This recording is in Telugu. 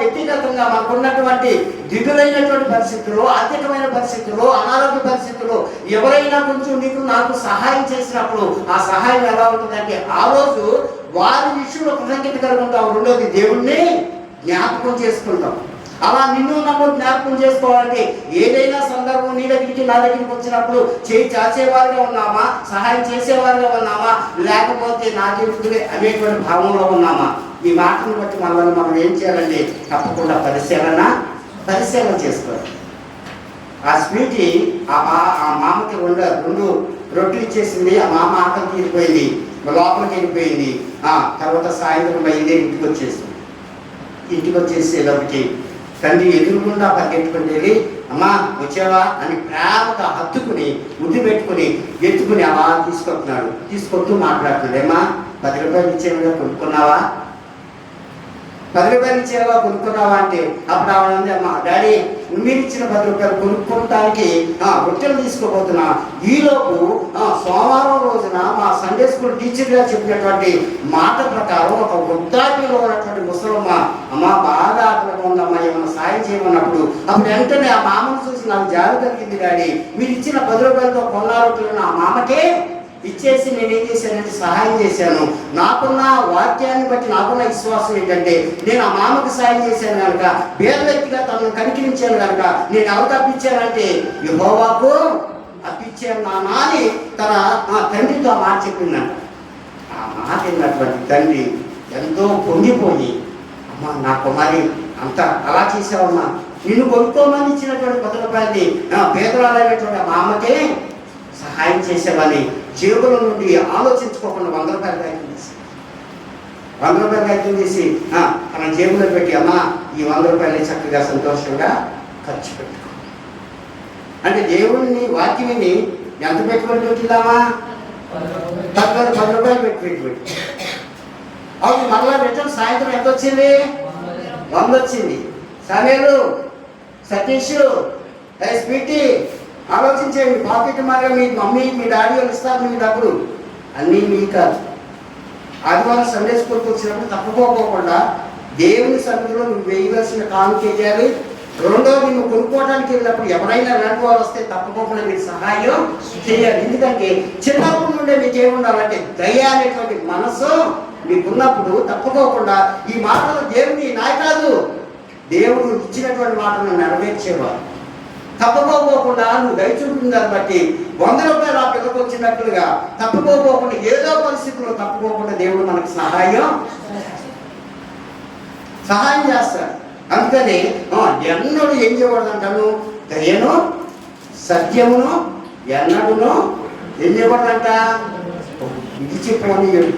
వ్యక్తిగతంగా మనకున్నటువంటి దిగులైనటువంటి పరిస్థితుల్లో, ఆర్థికమైన పరిస్థితుల్లో, అనారోగ్య పరిస్థితుల్లో ఎవరైనా కొంచెం నీకు నాకు సహాయం చేసినప్పుడు ఆ సహాయం ఎలా ఉంటుందంటే ఆ రోజు వారి విషయంలో కృతజ్ఞత కలుగుతాం. రెండోది దేవుణ్ణి జ్ఞాపకం చేసుకుంటాం. అలా నిన్ను నన్ను జ్ఞాపకం చేసుకోవాలంటే ఏదైనా సందర్భం నీ దగ్గరికి నా దగ్గరికి వచ్చినప్పుడు చేయి చాచేవారుగా ఉన్నామా, సహాయం చేసేవారుగా ఉన్నామా, లేకపోతే నా జీవితమే అనేటువంటి భావంలో ఉన్నామా? ఈ మాటను బట్టి మనం ఏం చేయాలండి? తప్పకుండా పరిశీలన చేసుకోవాలి. ఆ స్వీటీ ఆ మామకి రెండు రొట్టెలు ఇచ్చేసింది. ఆ మామ ఆకలి తీరిపోయింది, లోపలికి వెళ్ళిపోయింది. తర్వాత సాయంత్రం బయలుదేరి ఇంటికి వచ్చేసేటప్పటికి తండ్రి ఎదురుగుండా పరిగెట్టుకుని వెళ్ళి అమ్మా వచ్చావా అని ప్రేమగా హత్తుకుని ముద్దు పెట్టుకుని ఎత్తుకుని అలా తీసుకొస్తూ మాట్లాడుతున్నాడు. ఏమా 10 రూపాయలు ఇచ్చేవిగా కొనుక్కున్నావా, 10 రూపాయలు ఇచ్చేవా కొనుక్కున్నావా అంటే అప్పుడు ఆవిడ అమ్మా డాడీ మీరు ఇచ్చిన 10 రూపాయలు కొనుక్కోవటానికి రొట్టెలు తీసుకోబోతున్నా. ఈలోపు సోమవారం రోజున మా సండే స్కూల్ టీచర్ గారు చెప్పినటువంటి మాట ప్రకారం ఒక వృద్ధాప్యంలో ఉన్నటువంటి ముసలమ్మ అమ్మ బాగా ఆకలిగా ఉందమ్మా ఏమన్నా సాయం చేయమన్నప్పుడు అప్పుడు వెంటనే ఆ మామను చూసి నాకు జాలి కలిగింది. డాడీ మీరు ఇచ్చిన 10 రూపాయలతో కొన్న రొట్టెలను ఆ మామకే ఇచ్చేసి నేనేం చేశానంటే సహాయం చేశాను. నాకున్న వాక్యాన్ని బట్టి నాకున్న విశ్వాసం ఏంటంటే నేను ఆ మామకు సహాయం చేశాను కనుక, పేద వ్యక్తిగా తనను కనికరించాను కనుక నేను ఎవరికి అప్పించానంటే యెహోవాకు అప్పించాను నాన్న అని తన తండ్రితో ఆ మాట చెప్పిందంట. ఆ మాట విన్నటువంటి తండ్రి ఎంతో పొంగిపోయి అమ్మా నా కుమారి అంత అలా చేసావమ్మా, నిన్ను కొనుక్కోమని ఇచ్చినటువంటి 10 రూపాయలని పేదరాలైనటువంటి ఆ మామకే సహాయం చేసేవాని జేబుల నుండి ఆలోచించుకోకుండా 100 రూపాయలు కాగితం చేసి తన జేబులో పెట్టి అమ్మా ఈ 100 రూపాయలని చక్కగా సంతోషంగా ఖర్చు పెట్టుకో అంటే దేవుడిని వాక్యాన్ని ఎంత పెట్టుబడి పెట్టిద్దామా? 10 రూపాయలు పెట్టి అప్పుడు మరలా రిటర్న్ సాయంత్రం ఎంత వచ్చింది? 100 వచ్చింది. సమీరు, సతీష్, స్వీటీ ఆలోచించండి. పాకెట్ మారిగా మీ మమ్మీ మీ డాడీ వాళ్ళు ఇస్తారు మీ డబ్బులు అన్నీ మీ కాదు. ఆదివారం సండే స్కూల్కి వచ్చినప్పుడు తప్పుకోకుండా దేవుని సన్నిధిలో నువ్వు వేయవలసిన కానుక చేయాలి. రెండోది నువ్వు కొనుక్కోవడానికి వెళ్ళినప్పుడు ఎవరైనా రెండు వారు వస్తే తప్పకుండా మీరు సహాయం చేయాలి. ఎందుకంటే చిన్నప్పటి నుండే మీకు ఏముండాలంటే దయ అనేటువంటి మనసు మీకున్నప్పుడు తప్పుకోకుండా ఈ మాటలు దేవుని నాయ కాదు, దేవుడు ఇచ్చినటువంటి మాటలను నెరవేర్చేవారు. తప్పుకోకుండా నువ్వు దయచూపుతుంది దాన్ని బట్టి 100 రూపాయలు ఆ పిల్లలకు వచ్చినట్లుగా తప్పుకోకుండా ఏదో పరిస్థితుల్లో తప్పుకోకుండా దేవుడు మనకు సహాయం చేస్తాడు. అందుకని ఎన్నడూ ఏం చేయకూడదంటాను? దయను సత్యమును ఎన్నడూను ఏం చేయకూడదంట? విడిచిపోనీయడు.